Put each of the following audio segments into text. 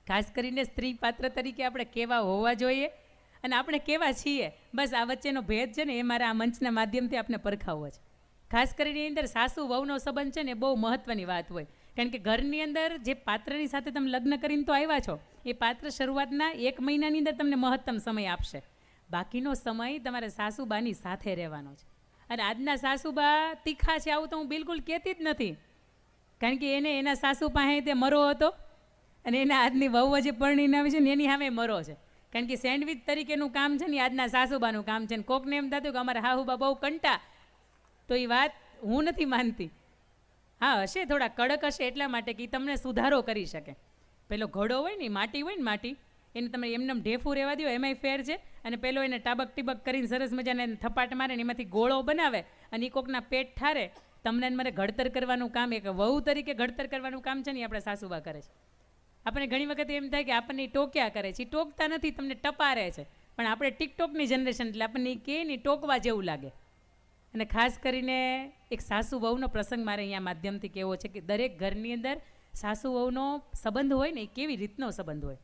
ખાસ કરીને સ્ત્રી પાત્ર તરીકે આપણે કેવા હોવા જોઈએ અને આપણે કેવા છીએ, બસ આ વચ્ચેનો ભેદ છે ને એ મારા આ મંચના માધ્યમથી આપણે પરખાવવો છે. ખાસ કરીને એની અંદર સાસુ વહુનો સંબંધ છે ને એ બહુ મહત્ત્વની વાત હોય. કારણ કે ઘરની અંદર જે પાત્રની સાથે તમે લગ્ન કરીને તો આવ્યા છો, એ પાત્ર શરૂઆતના 1 મહિનાની અંદર તમને મહત્તમ સમય આપશે. બાકીનો સમય તમારે સાસુબાની સાથે રહેવાનો છે. અને આજના સાસુબા તીખા છે આવું તો હું બિલકુલ કહેતી જ નથી. કારણ કે એને એના સાસુ પાસે તે મરો હતો અને એના આજની વહુ જે પરણીને આવી છે ને એની સામે મરો છે. કારણ કે સેન્ડવિચ તરીકેનું કામ છે ને આજના સાસુબાનું કામ છે. ને કોકને એમ થતું કે અમારા હાહુબા બહુ કંટા, તો એ વાત હું નથી માનતી. હા, હશે થોડા કડક હશે એટલા માટે કે તમને સુધારો કરી શકે. પેલો ઘડો હોય ને, માટી હોય ને, માટી એને તમે એમને ઢેફું રહેવા દો એમાંય ફેર છે. અને પેલો એને ટાબક ટીબક કરીને સરસ મજાને થપાટ મારે ને એમાંથી ગોળો બનાવે અને એ કોકના પેટ ઠારે. તમને મારે ઘડતર કરવાનું કામ, એક વહુ તરીકે ઘડતર કરવાનું કામ છે ને એ આપણા સાસુબા કરે છે. આપણને ઘણી વખત એમ થાય કે આપણને ટોક્યા કરે છે. એ ટોકતા નથી, તમને ટપારે છે. પણ આપણે ટિકટોકની જનરેશન એટલે આપણને કે નહીં ટોકવા જેવું લાગે. અને ખાસ કરીને એક સાસુ વહુનો પ્રસંગ મારે અહીંયા માધ્યમથી કહેવો છે કે દરેક ઘરની અંદર સાસુ વહુનો સંબંધ હોય ને એ કેવી રીતનો સંબંધ હોય.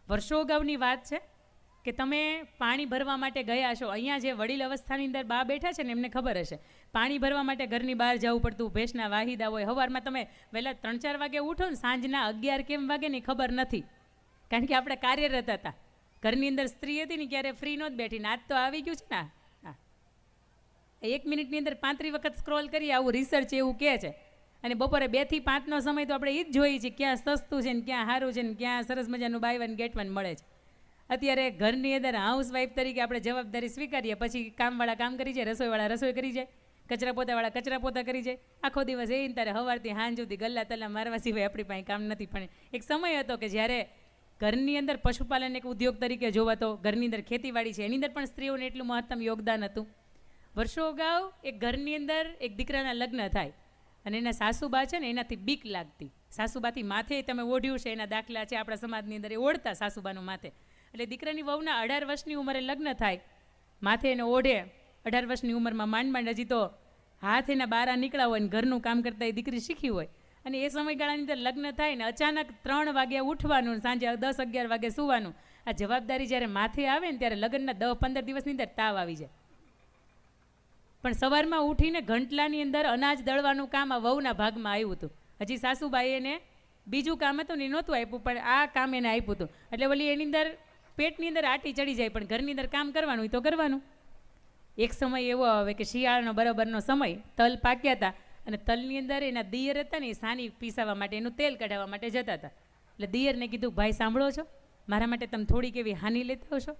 વર્ષો અગાઉની વાત છે કે તમે પાણી ભરવા માટે ગયા છો. અહીંયા જે વડીલ અવસ્થાની અંદર બા બેઠા છે ને એમને ખબર હશે, પાણી ભરવા માટે ઘરની બહાર જવું પડતું. ભેંસના વાહિદા હોય. સવારમાં તમે વહેલા 3-4 વાગે ઉઠો ને, સાંજના 11 કેમ વાગે ને ખબર નથી. કારણ કે આપણે કાર્યરત હતા. ઘરની અંદર સ્ત્રી હતી ને ક્યારે ફ્રી નહોતી બેઠી. આજ તો આવી ગયું છે ને, 1 મિનિટની અંદર 35 વખત સ્ક્રોલ કરીએ, આવું રિસર્ચ એવું કહે છે. અને બપોરે 2 થી 5નો સમય તો આપણે એ જ જોઈએ છીએ ક્યાં સસ્તું છે ને ક્યાં સારું છે ને ક્યાં સરસ મજાનું બાય વન ગેટ વન મળે છે. અત્યારે ઘરની અંદર હાઉસવાઈફ તરીકે આપણે જવાબદારી સ્વીકારીએ, પછી કામવાળા કામ કરી જાય, રસોઈવાળા રસોઈ કરી જાય, કચરા પોતાવાળા કચરા પોતા કરી જાય. આખો દિવસ એ તારે સવારથી સાંજ સુધી ગલ્લા તલ્લા મારવા સિવાય આપણી પાસે કામ નથી. પણ એક સમય હતો કે જ્યારે ઘરની અંદર પશુપાલન એક ઉદ્યોગ તરીકે જોવાતો, ઘરની અંદર ખેતીવાડી છે એની અંદર પણ સ્ત્રીઓને એટલું મહત્તમ યોગદાન હતું. વર્ષો અગાઉ એક ઘરની અંદર એક દીકરાના લગ્ન થાય અને એના સાસુબા છે ને એનાથી બીક લાગતી. સાસુબાથી માથે તમે ઓઢ્યું છે એના દાખલા છે આપણા સમાજની અંદર, એ ઓઢતા સાસુબાનું માથે. એટલે દીકરાની વહુના 18 વર્ષની ઉંમરે લગ્ન થાય, માથે એને ઓઢે. 18 વર્ષની ઉંમરમાં માંડ હજી તો હાથ એના બારા નીકળ્યા હોય ને ઘરનું કામ કરતા એ દીકરી શીખી હોય. અને એ સમયગાળાની અંદર લગ્ન થાય ને અચાનક 3 વાગ્યા ઉઠવાનું, સાંજે 10-11 વાગે સૂવાનું. આ જવાબદારી જ્યારે માથે આવે ને ત્યારે લગ્નના 10-15 દિવસની અંદર તાવ આવી જાય. પણ સવારમાં ઉઠીને ઘંટલાની અંદર અનાજ દળવાનું કામ આ વહુના ભાગમાં આવ્યું હતું. હજી સાસુબાઈ એને બીજું કામ હતું ને એ નહોતું આપ્યું, પણ આ કામ એને આપ્યું હતું. એટલે ઓલી એની અંદર પેટની અંદર આટી ચડી જાય, પણ ઘરની અંદર કામ કરવાનું એ તો કરવાનું. એક સમય એવો આવે કે શિયાળાનો બરાબરનો સમય, તલ પાક્યા હતા અને તલની અંદર એના દિયર હતા ને એ સાની પીસાવા માટે, એનું તેલ કઢાવવા માટે જતા હતા. એટલે દિયરને કીધું, ભાઈ સાંભળો છો, મારા માટે તમે થોડીક એવી હાની લેતા આવશો.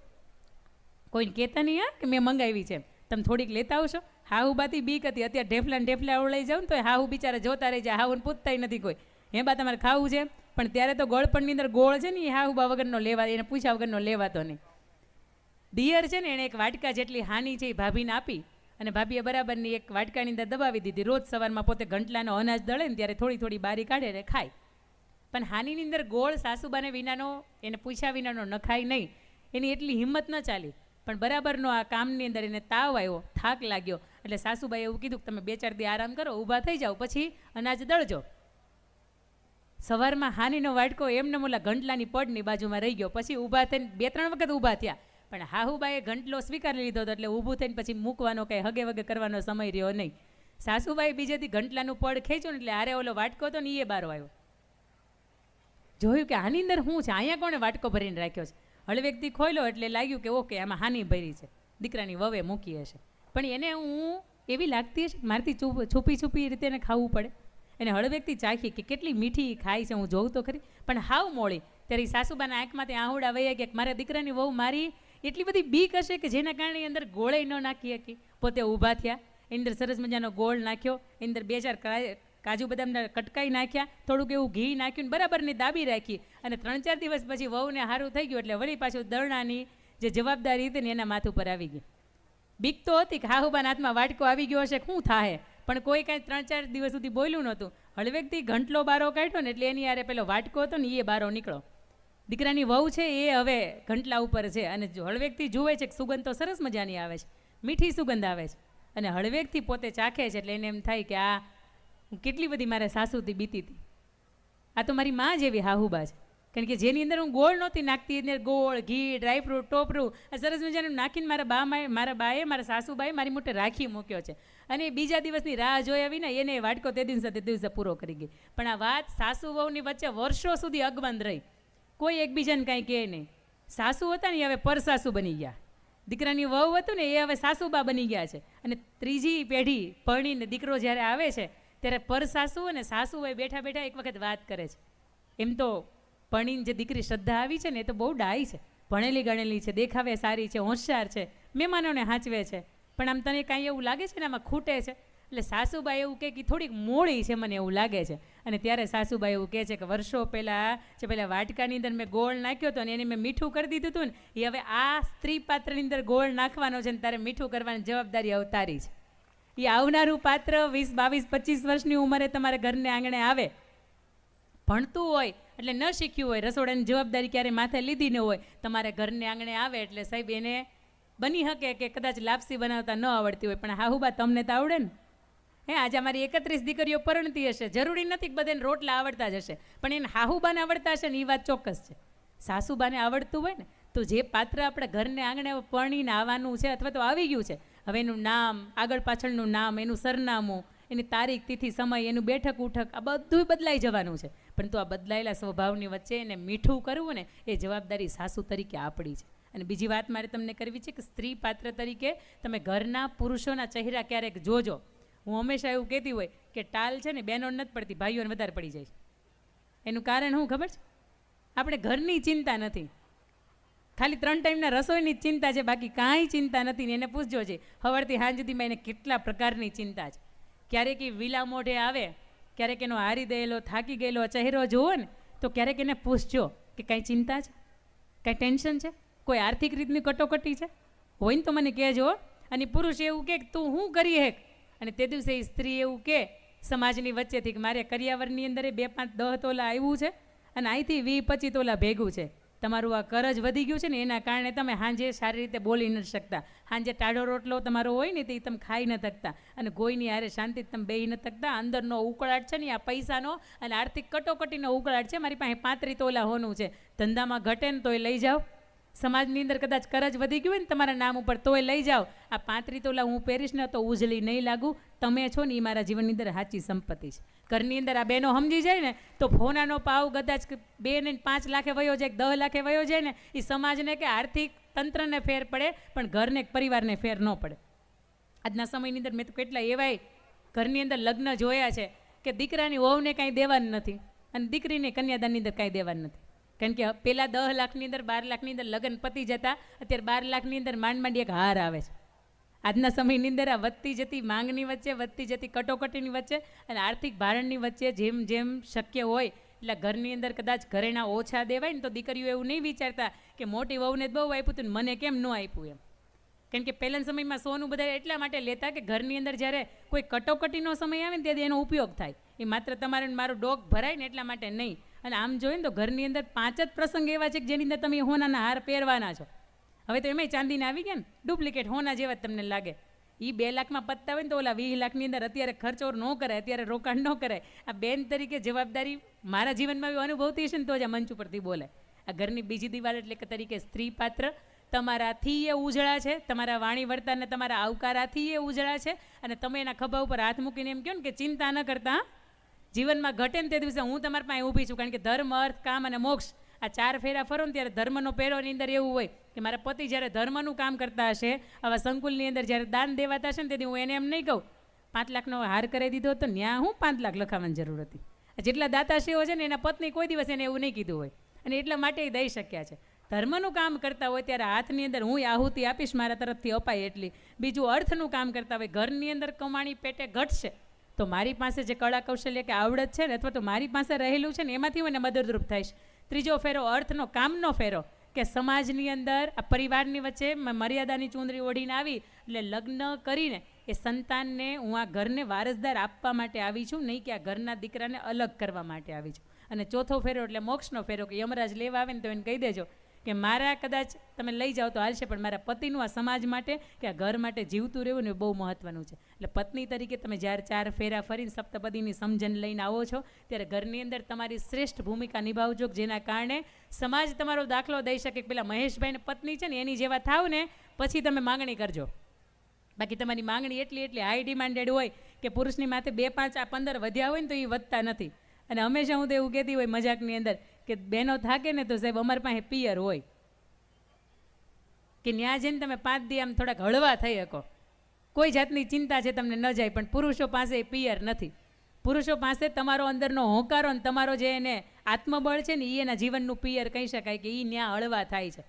કોઈને કહેતા નહીં હા કે મેં મંગાવી છે, તમે થોડીક લેતા આવશો. હાહુ બાતી બીક હતી. અત્યારે ઢેફલા ઓળાઈ જાવ ને તો હાહુ બિચારા જોતા રહી જાય, હાહુને પૂછતાય નથી કોઈ, હે બા તમારે ખાવું છે. પણ ત્યારે તો ગોળપણની અંદર ગોળ છે ને એ હાહુ બા વગરનો લેવા, એને પૂછ્યા વગરનો લેવાતો નહીં. દિયર છે ને એણે એક વાટકા જેટલી હાની છે એ ભાભીને આપી અને ભાભીએ બરાબરની એક વાટકાની અંદર દબાવી દીધી. રોજ સવારમાં પોતે ઘંટલાનો અનાજ દળે ને ત્યારે થોડી થોડી બારી કાઢે ને ખાય. પણ હાનીની અંદર ગોળ સાસુબાને વિનાનો, એને પૂછ્યા વિનાનો નખાય નહીં. એની એટલી હિંમત ન ચાલી. પણ બરાબરનો આ કામની અંદર એને તાવ આવ્યો, થાક લાગ્યો. એટલે સાસુબાઈએ એવું કીધું કે તમે 2-4 દી આરામ કરો, ઊભા થઈ જાઓ, પછી અનાજ દળજો. સવારમાં હાનીનો વાટકો એમને ઓલા ઘંટલાની પડની બાજુમાં રહી ગયો. પછી ઊભા થઈને 2-3 વખત ઊભા થયા, પણ હાહુબાએ ઘંટલો સ્વીકારી લીધો હતો. એટલે ઊભું થઈને પછી મૂકવાનો કંઈ હગે વગે કરવાનો સમય રહ્યો નહીં. સાસુબાઈ બીજેથી ઘંટલાનું પડ ખેંચ્યું ને એટલે હારે ઓલો વાટકો હતો ને એ બારો આવ્યો. જોયું કે આની અંદર શું છે, અહીંયા કોણે વાટકો ભરીને રાખ્યો છે. હળવેકથી ખોલ્યો એટલે લાગ્યું કે ઓકે આમાં હાની ભરી છે, દીકરાની વવે મૂકી હશે. પણ એને હું એવી લાગતી હશે મારથી છુપી રીતે એને ખાવું પડે. એને હળવેકથી ચાખી કે કેટલી મીઠી ખાય છે, હું જોઉં તો ખરી. પણ હાવ મોડી ત્યારે સાસુબાના આંખમાંથી આહુડા વહ્યા કે મારા દીકરાની વહુ મારી એટલી બધી બીક હશે કે જેના કારણે અંદર ગોળે ન નાખી શકી. પોતે ઊભા થયા, એની અંદર સરસ મજાનો ગોળ નાખ્યો, એની અંદર 2-4 કાજુ બદામના કટકાઈ નાખ્યા, થોડુંક એવું ઘી નાખ્યું, બરાબરની દાબી રાખી. અને 3-4 દિવસ પછી વહુને સારું થઈ ગયું એટલે વળી પાછું દળણાની જે જવાબદારી હતી ને એના માથ ઉપર આવી ગઈ. બીક તો હતી કે હાહુબાના હાથમાં વાટકો આવી ગયો હશે, શું થાય. પણ કોઈ કાંઈ 3-4 દિવસ સુધી બોલ્યું નહોતું. હળવેકથી ઘંટલો બારો કાઢ્યો ને એટલે એની યારે પેલો વાટકો હતો ને એ બારો નીકળો. દીકરાની વહુ છે એ હવે ઘંટલા ઉપર છે અને હળવેકથી જુએ છે કે સુગંધ તો સરસ મજાની આવે છે, મીઠી સુગંધ આવે છે. અને હળવેકથી પોતે ચાખે છે એટલે એને એમ થાય કે આ કેટલી બધી મારે સાસુથી બીતી હતી, આ તો મારી માં જેવી હાહુબા છે. કારણ કે જેની અંદર હું ગોળ નહોતી નાખતી, અંદર ગોળ, ઘી, ડ્રાયફ્રૂટ, ટોપરું આ સરસ મજાનું નાખીને મારા બાએ મારા સાસુબાએ મારી મોટે રાખી મૂક્યો છે. અને બીજા દિવસની રાહ જોયા વિના એને વાટકો તે દિવસે પૂરો કરી ગઈ. પણ આ વાત સાસુ વહુની વચ્ચે વર્ષો સુધી અકબંધ રહી. કોઈ એકબીજાને કાંઈ કહે નહીં. સાસુ હતા ને એ હવે પરસાસુ બની ગયા. દીકરાની વહુ હતું ને એ હવે સાસુબા બની ગયા છે. અને ત્રીજી પેઢી પરણીને દીકરો જ્યારે આવે છે ત્યારે પરસાસુ અને સાસુ હોય બેઠા બેઠા એક વખત વાત કરે છે. એમ તો પરણીને જે દીકરી શ્રદ્ધા આવી છે ને એ તો બહુ ડાઈ છે, ભણેલી ગણેલી છે, દેખાવે સારી છે, હોશિયાર છે, મહેમાનોને હાંચવે છે. પણ આમ તને કાંઈ એવું લાગે છે ને આમાં ખૂટે છે. એટલે સાસુબા એવું કહે કે થોડીક મોડી છે, મને એવું લાગે છે. અને ત્યારે સાસુબા એવું કહે છે કે વર્ષો પહેલાં જે પેલા વાટકાની અંદર મેં ગોળ નાખ્યો હતો ને એને મેં મીઠું કરી દીધું હતું ને, એ હવે આ સ્ત્રી પાત્રની અંદર ગોળ નાખવાનો છે ને તારે મીઠું કરવાની જવાબદારી અવતારી છે. એ આવનારું પાત્ર 20, 22, 25 વર્ષની ઉંમરે તમારે ઘરને આંગણે આવે, ભણતું હોય એટલે ન શીખ્યું હોય, રસોડાની જવાબદારી ક્યારે માથે લીધી ન હોય, તમારે ઘરને આંગણે આવે એટલે સાહેબ એને બની શકે કે કદાચ લાપસી બનાવતા ન આવડતી હોય, પણ હાહુબા તમને તો આવડે ને. આજે અમારી 31 દીકરીઓ પરણતી હશે, જરૂરી નથી કે બધાને રોટલા આવડતા જ હશે, પણ એને હાહુબાને આવડતા હશે ને એ વાત ચોક્કસ છે. સાસુબાને આવડતું હોય ને તો જે પાત્ર આપણે ઘરને આંગણે પરણીને આવવાનું છે અથવા તો આવી ગયું છે, હવે એનું નામ, આગળ પાછળનું નામ, એનું સરનામું, એની તારીખ, તિથિ, સમય, એનું બેઠક ઉઠક આ બધું બદલાઈ જવાનું છે. પરંતુ આ બદલાયેલા સ્વભાવની વચ્ચે એને મીઠું કરવું ને એ જવાબદારી સાસુ તરીકે આપણી છે. અને બીજી વાત મારે તમને કરવી છે કે સ્ત્રી પાત્ર તરીકે તમે ઘરના પુરુષોના ચહેરા ક્યારેક જોજો. હું હંમેશા એવું કહેતી હોય કે ટાલ છે ને બહેનોને નથી પડતી, ભાઈઓને વધારે પડી જાય છે. એનું કારણ શું ખબર છે? આપણે ઘરની ચિંતા નથી, ખાલી 3 ટાઈમના રસોઈની જ ચિંતા છે, બાકી કાંઈ ચિંતા નથી. ને એને પૂછજો છે સવારથી સાંજ સુધીમાં એને કેટલા પ્રકારની ચિંતા છે. ક્યારેક એ વિલા મોઢે આવે, ક્યારેક એનો હારી ગયેલો, થાકી ગયેલો ચહેરો જુઓ ને તો ક્યારેક એને પૂછજો કે કાંઈ ચિંતા છે, કાંઈ ટેન્શન છે, કોઈ આર્થિક રીતની કટોકટી છે, હોય ને તો મને કહેજો. અને પુરુષ એવું કે તું શું કરી હેક, અને તે દિવસે એ સ્ત્રી એવું કે સમાજની વચ્ચેથી કે મારે કરિયાવરની અંદર 2, 5, 10 તોલા આવ્યું છે અને અહીંથી 20, 25 તોલા ભેગું છે. તમારું આ કરજ વધી ગયું છે ને એના કારણે તમે સાંજે સારી રીતે બોલી નથી શકતા. સાંજે ટાઢો રોટલો તમારો હોય ને તે તમે ખાઈ ન શકતા અને કોઈની હારે શાંતિથી તમે બેહી ન શકતા. અંદરનો ઉકળાટ છે ને આ પૈસાનો અને આર્થિક કટોકટીનો ઉકળાટ છે. મારી પાસે 35 તોલા હોનું છે, ધંધામાં ઘટે ને તોય લઈ જાઓ. સમાજની અંદર કદાચ કરજ વધી ગયું હોય ને તમારા નામ ઉપર તોય લઈ જાઓ. આ 35 તોલા હું પહેરીશ ને તો ઉજળી નહીં લાગુ. તમે છો ને એ મારા જીવનની અંદર સાચી સંપત્તિ છે. ઘરની અંદર આ બહેનો સમજી જાય ને તો ફોનાનો ભાવ કદાચ 2 ને 5 લાખે વયો જાય, 10 લાખે વયો જાય ને એ સમાજને કે આર્થિક તંત્રને ફેર પડે, પણ ઘરને પરિવારને ફેર ન પડે. આજના સમયની અંદર મેં તો કેટલા એવાય ઘરની અંદર લગ્ન જોયા છે કે દીકરાની વહુને કાંઈ દેવાનું નથી અને દીકરીને કન્યાદાનની અંદર કાંઈ દેવાનું નથી. કારણ કે પહેલાં 10 લાખની અંદર 12 લાખની અંદર લગ્ન પતી જતા, અત્યારે 12 લાખની અંદર માંડ એક હાર આવે છે. આજના સમયની અંદર આ વધતી જતી માંગની વચ્ચે, વધતી જતી કટોકટીની વચ્ચે અને આર્થિક ભારણની વચ્ચે જેમ જેમ શક્ય હોય એટલે ઘરની અંદર કદાચ ઘરેણા ઓછા દેવાય ને તો દીકરીઓ એવું નહીં વિચારતા કે મોટી વહુને જ બહુ આપ્યું હતું ને મને કેમ ન આપ્યું એમ. કારણ કે પહેલાના સમયમાં સોનું બધા એટલા માટે લેતા કે ઘરની અંદર જ્યારે કોઈ કટોકટીનો સમય આવે ને ત્યારે એનો ઉપયોગ થાય. એ માત્ર તમારે મારું ડોક ભરાય ને એટલા માટે નહીં. અને આમ જોઈએ ને તો ઘરની અંદર 5 જ પ્રસંગ એવા છે કે જેની અંદર તમે હોનાના હાર પહેરવાના છો. હવે તો એમાંય ચાંદીના આવી ગયા ને, ડુપ્લિકેટ હોના જેવા તમને લાગે. એ 2 લાખમાં પતતા હોય ને તો ઓલા 20 લાખની અંદર અત્યારે ખર્ચો ન કરાય, અત્યારે રોકાણ ન કરાય. આ બેન તરીકે જવાબદારી મારા જીવનમાં એવી અનુભવતી હશે ને તો જ આ મંચ ઉપરથી બોલે. આ ઘરની બીજી દિવાલ એટલે કે તરીકે સ્ત્રી પાત્ર તમારાથી એ ઉજળા છે, તમારા વાણી વર્તાને તમારા આવકારાથી એ ઉજળા છે. અને તમે એના ખભા ઉપર હાથ મૂકીને એમ કહો ને કે ચિંતા ન કરતા, જીવનમાં ઘટે ને તે દિવસે હું તમારા પાસે ઊભી છું. કારણ કે ધર્મ, અર્થ, કામ અને મોક્ષ આ 4 ફેરા ફરો ને ત્યારે ધર્મનો પહેરોની અંદર એવું હોય કે મારા પતિ જ્યારે ધર્મનું કામ કરતા હશે, આવા સંકુલની અંદર જ્યારે દાન દેવાતા હશે ને તેથી હું એને એમ નહીં કહું 5 લાખનો હાર કરી દીધો તો ન્યા હું 5 લાખ લખાવવાની જરૂર હતી. જેટલા દાતાશ્રીઓ છે ને એના પત્ની કોઈ દિવસ એને એવું નહીં કીધું હોય અને એટલા માટે એ દઈ શક્યા છે. ધર્મનું કામ કરતા હોય ત્યારે હાથની અંદર હું આહુતિ આપીશ મારા તરફથી અપાય એટલી. બીજું અર્થનું કામ કરતા હોય, ઘરની અંદર કમાણી પેટે ઘટશે તો મારી પાસે જે કળા કૌશલ્ય કે આવડત છે ને અથવા તો મારી પાસે રહેલું છે ને એમાંથી મને મદદરૂપ થઈશ. ત્રીજો ફેરો અર્થનો, કામનો ફેરો કે સમાજની અંદર આ પરિવારની વચ્ચે મર્યાદાની ચૂંદડી ઓઢીને આવી એટલે લગ્ન કરીને એ સંતાનને હું આ ઘરને વારસદાર આપવા માટે આવી છું, નહીં કે આ ઘરના દીકરાને અલગ કરવા માટે આવી છું. અને ચોથો ફેરો એટલે મોક્ષનો ફેરો કે યમરાજ લેવા આવે ને તો એને કહી દેજો કે મારા કદાચ તમે લઈ જાઓ તો હાલશે, પણ મારા પતિનું આ સમાજ માટે કે આ ઘર માટે જીવતું રહેવું ને બહુ મહત્ત્વનું છે. એટલે પત્ની તરીકે તમે જ્યારે 4 ફેરા ફરીને સપ્તપદીની સમજણ લઈને આવો છો ત્યારે ઘરની અંદર તમારી શ્રેષ્ઠ ભૂમિકા નિભાવજો, જેના કારણે સમાજ તમારો દાખલો દઈ શકે કે પેલા મહેશભાઈને પત્ની છે ને એની જેવા થાવ ને પછી તમે માંગણી કરજો. બાકી તમારી માંગણી એટલી હાઈ ડિમાન્ડેડ હોય કે પુરુષની માથે 2, 5, આ 15 વધ્યા હોય ને તો એ વધતા નથી. અને હંમેશા હું તો એવું કહેતી હોય મજાકની અંદર કે બહેનો થાકે ને તો સાહેબ અમારી પાસે પિયર હોય કે ત્યાં જઈને તમે 5 દી આમ થોડાક હળવા થઈ શકો, કોઈ જાતની ચિંતા છે તમને ન જાય. પણ પુરુષો પાસે એ પિયર નથી. પુરુષો પાસે તમારો અંદરનો હોંકારો ને તમારો જે એને આત્મબળ છે ને એ એના જીવનનું પિયર કહી શકાય કે એ ત્યાં હળવા થાય છે.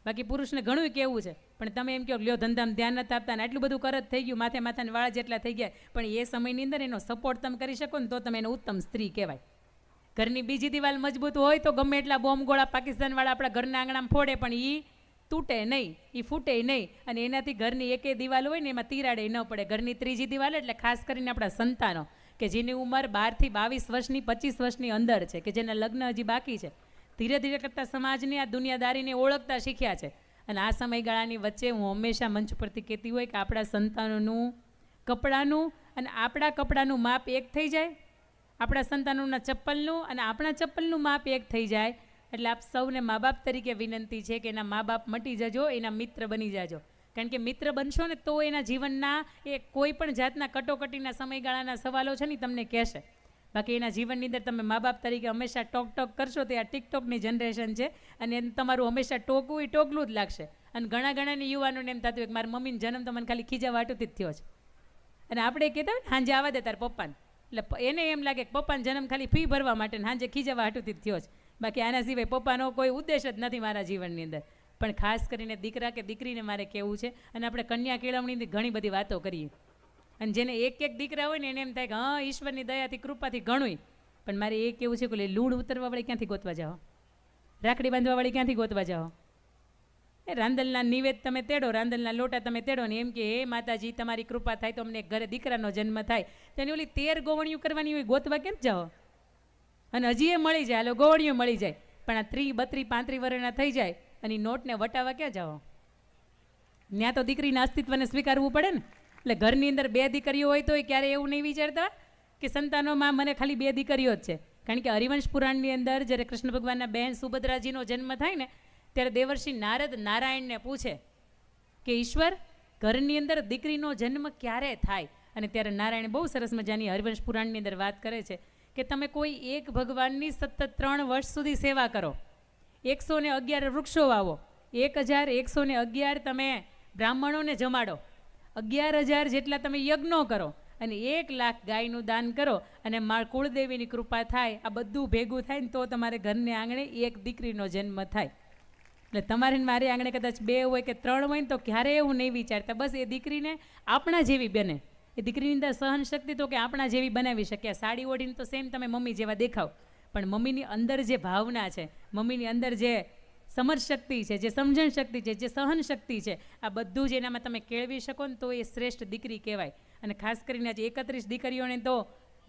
બાકી પુરુષને ઘણું કેવું છે, પણ તમે એમ કહો લ્યો ધંધામાં ધ્યાન નથી આપતા ને આટલું બધું કરત થઈ ગયું, માથાને વાળા જેટલા થઈ ગયા, પણ એ સમયની અંદર એનો સપોર્ટ તમે કરી શકો ને તો તમે એને ઉત્તમ સ્ત્રી કહેવાય. ઘરની બીજી દિવાલ મજબૂત હોય તો ગમે એટલા બોમ્બ ગોળા પાકિસ્તાનવાળા આપણા ઘરના આંગણામાં ફોડે પણ એ તૂટે નહીં, એ ફૂટે નહીં. અને એનાથી ઘરની એકે દિવાલ હોય ને એમાં તિરાડે ન પડે. ઘરની ત્રીજી દિવાલ એટલે ખાસ કરીને આપણા સંતાનો કે જેની ઉંમર 12 થી 22 વર્ષની 25 વર્ષની અંદર છે, કે જેના લગ્ન હજી બાકી છે, ધીરે ધીરે કરતાં સમાજની આ દુનિયાદારીને ઓળખતા શીખ્યા છે. અને આ સમયગાળાની વચ્ચે હું હંમેશા મંચ પરથી કહેતી હોય કે આપણા સંતાનોનું કપડાનું અને આપણા કપડાનું માપ એક થઈ જાય, આપણા સંતાનોના ચપ્પલનું અને આપણા ચપ્પલનું માપ એક થઈ જાય. એટલે આપ સૌને મા બાપ તરીકે વિનંતી છે કે એના મા બાપ મટી જજો, એના મિત્ર બની જાજો. કારણ કે મિત્ર બનશો ને તો એના જીવનના એ કોઈ પણ જાતના કટોકટીના સમયગાળાના સવાલો છે ને તમને કહેશે. બાકી એના જીવનની અંદર તમે મા બાપ તરીકે હંમેશા ટોક કરશો તો આ ટિકટોકની જનરેશન છે અને તમારું હંમેશા ટોકવું એ ટોકલું જ લાગશે. અને ઘણા યુવાનોને એમ થતું હોય કે મારા મમ્મીનો જન્મ તો મને ખાલી ખીજા વાટુથી જ થયો છે. અને આપણે કહેતા હોય ને હાંજે આવવા દે તાર પપ્પાને, એટલે એને એમ લાગે કે પપ્પાનો જન્મ ખાલી ફી ભરવા માટે ને હાંજે ખીજા વાટુથી જ થયો છે. બાકી આના સિવાય પપ્પાનો કોઈ ઉદ્દેશ જ નથી મારા જીવનની અંદર. પણ ખાસ કરીને દીકરા કે દીકરીને મારે કહેવું છે, અને આપણે કન્યા કેળવણીની ઘણી બધી વાતો કરીએ, અને જેને એક દીકરા હોય ને એને એમ થાય કે હા ઈશ્વરની દયાથી કૃપાથી ઘણું, પણ મારે એ કેવું છે કે લૂણ ઉતરવાવાળી ક્યાંથી ગોતવા જાઓ, રાખડી બાંધવાવાળી ક્યાંથી ગોતવા જાઓ. એ રાંદલના નિવેદ તમે તેડો, રાંદલના લોટા તમે તેડો ને એમ કે હે માતાજી તમારી કૃપા થાય તો અમને ઘરે દીકરાનો જન્મ થાય, તેની ઓલી 13 ગોવણીઓ કરવાની હોય ગોતવા કેમ જાઓ. અને હજી એ મળી જાય, હાલો ગોવણીઓ મળી જાય, પણ આ 30, 32, 35 વર્ષના થઈ જાય અને નોટને વટાવા ક્યાં જાઓ. ત્યાં તો દીકરીના અસ્તિત્વને સ્વીકારવું પડે ને. એટલે ઘરની અંદર 2 દીકરીઓ હોય તો ક્યારે એવું નહીં વિચારતા કે સંતાનોમાં મને ખાલી 2 દીકરીઓ જ છે. કારણ કે હરિવંશ પુરાણની અંદર જ્યારે કૃષ્ણ ભગવાનના બહેન સુભદ્રાજીનો જન્મ થાય ને ત્યારે દેવર્ષિ નારદ નારાયણને પૂછે કે ઈશ્વર ઘરની અંદર દીકરીનો જન્મ ક્યારે થાય. અને ત્યારે નારાયણ બહુ સરસ મજાની હરિવંશ પુરાણની અંદર વાત કરે છે કે તમે કોઈ એક ભગવાનની સતત 3 વર્ષ સુધી સેવા કરો, 111 વૃક્ષો વાવો, 1111 તમે બ્રાહ્મણોને જમાડો, 11,000 જેટલા તમે યજ્ઞો કરો અને 1 લાખ ગાયનું દાન કરો અને માળ કુળદેવીની કૃપા થાય. આ બધું ભેગું થાય ને તો તમારે ઘરને આંગણે એક દીકરીનો જન્મ થાય. એટલે તમારે મારે આંગણે કદાચ 2 હોય કે 3 હોય ને તો ક્યારેય એવું નહીં વિચારતા બસ એ દીકરીને આપણા જેવી બને. એ દીકરીની અંદર સહન શક્તિ તો કે આપણા જેવી બનાવી શકીએ. સાડી ઓઢીને તો સેમ તમે મમ્મી જેવા દેખાવ, પણ મમ્મીની અંદર જે ભાવના છે, મમ્મીની અંદર જે સમજ શક્તિ છે, જે સમજણ શક્તિ છે, જે સહન શક્તિ છે, આ બધું જ એનામાં તમે કેળવી શકો ને તો એ શ્રેષ્ઠ દીકરી કહેવાય. અને ખાસ કરીને આજે 31 દીકરીઓને તો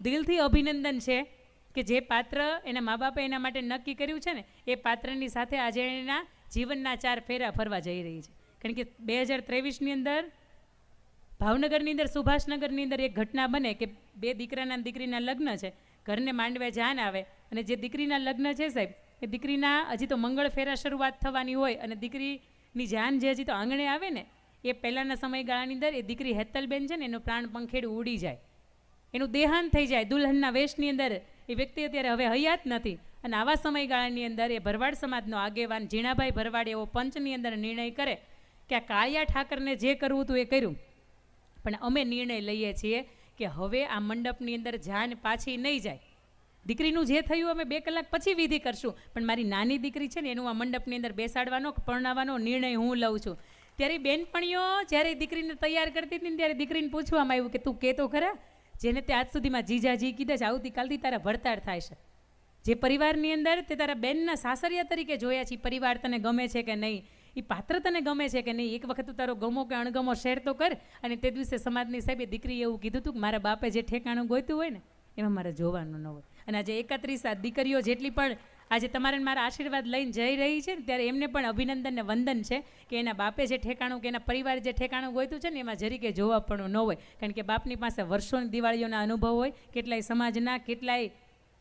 દિલથી અભિનંદન છે કે જે પાત્ર એના મા બાપે એના માટે નક્કી કર્યું છે ને એ પાત્રની સાથે આજે એના જીવનના 4 ફેરા ફરવા જઈ રહી છે. કારણ કે 2023ની અંદર ભાવનગરની અંદર સુભાષનગરની અંદર એક ઘટના બને કે 2 દીકરાના દીકરીના લગ્ન છે, ઘરને માંડવે જાન આવે અને જે દીકરીના લગ્ન છે સાહેબ એ દીકરીના હજી તો મંગળ ફેરા શરૂઆત થવાની હોય અને દીકરીની જાન જે હજી તો આંગણે આવે ને એ પહેલાંના સમયગાળાની અંદર એ દીકરી હેતલબેન છે ને એનું પ્રાણ પંખેડું ઉડી જાય, એનું દેહાંત થઈ જાય. દુલ્હનના વેશની અંદર એ વ્યક્તિ અત્યારે હવે હયાત નથી. અને આવા સમયગાળાની અંદર એ ભરવાડ સમાજનો આગેવાન ઝીણાભાઈ ભરવાડ એવો પંચની અંદર નિર્ણય કરે કે આ કાળિયા ઠાકરને જે કરવું હતું એ કર્યું, પણ અમે નિર્ણય લઈએ છીએ કે હવે આ મંડપની અંદર જાન પાછી નહીં જાય. દીકરીનું જે થયું અમે 2 કલાક પછી વિધિ કરશું, પણ મારી નાની દીકરી છે ને એનું આ મંડપની અંદર બેસાડવાનો પરણાવવાનો નિર્ણય હું લઉં છું. ત્યારે બેનપણીઓ જ્યારે દીકરીને તૈયાર કરતી હતી ને ત્યારે દીકરીને પૂછવામાં આવ્યું કે તું કહેતો ખરા જેને તે આજ સુધીમાં જીજાજી કીધા છે આવતીકાલથી તારા ભરતાર થાય છે, જે પરિવારની અંદર તે તારા બેનના સાસરિયા તરીકે જોયા છે, પરિવાર તને ગમે છે કે નહીં, એ પાત્ર તને ગમે છે કે નહીં, એક વખત તું તારો ગમો કે અણગમો શેર તો કર. અને તે દિવસે સમાજની સાહેબે દીકરી એવું કીધું હતું કે મારા બાપે જે ઠેકાણું ગોતું હોય ને એમાં મારે જોવાનું ન હોય. અને આજે 31 દીકરીઓ જેટલી પણ આજે તમારે મારા આશીર્વાદ લઈને જઈ રહી છે ને ત્યારે એમને પણ અભિનંદન ને વંદન છે કે એના બાપે જે ઠેકાણું કે એના પરિવારે જે ઠેકાણું ગોઈતું છે ને એમાં જરીકે જોવાપણું ન હોય, કારણ કે બાપની પાસે વર્ષોની દિવાળીઓના અનુભવ હોય, કેટલાય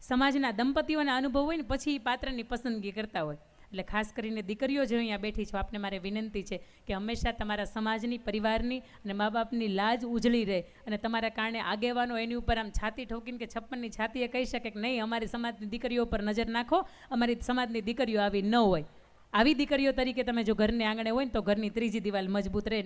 સમાજના દંપતીઓના અનુભવ હોય ને પછી પાત્રની પસંદગી કરતા હોય. એટલે ખાસ કરીને દીકરીઓ જે અહીંયા બેઠી છો, આપને મારે વિનંતી છે કે હંમેશા તમારા સમાજની, પરિવારની અને મા બાપની લાજ ઉજળી રહે અને તમારા કારણે આગેવાનો એની ઉપર આમ છાતી ઠોકીને કે 56ની છાતીએ કહી શકે કે નહીં, અમારી સમાજની દીકરીઓ પર નજર નાખો, અમારી સમાજની દીકરીઓ આવી ન હોય. આવી દીકરીઓ તરીકે તમે જો ઘરને આંગણે હોય ને તો ઘરની ત્રીજી દિવાલ મજબૂત રહે.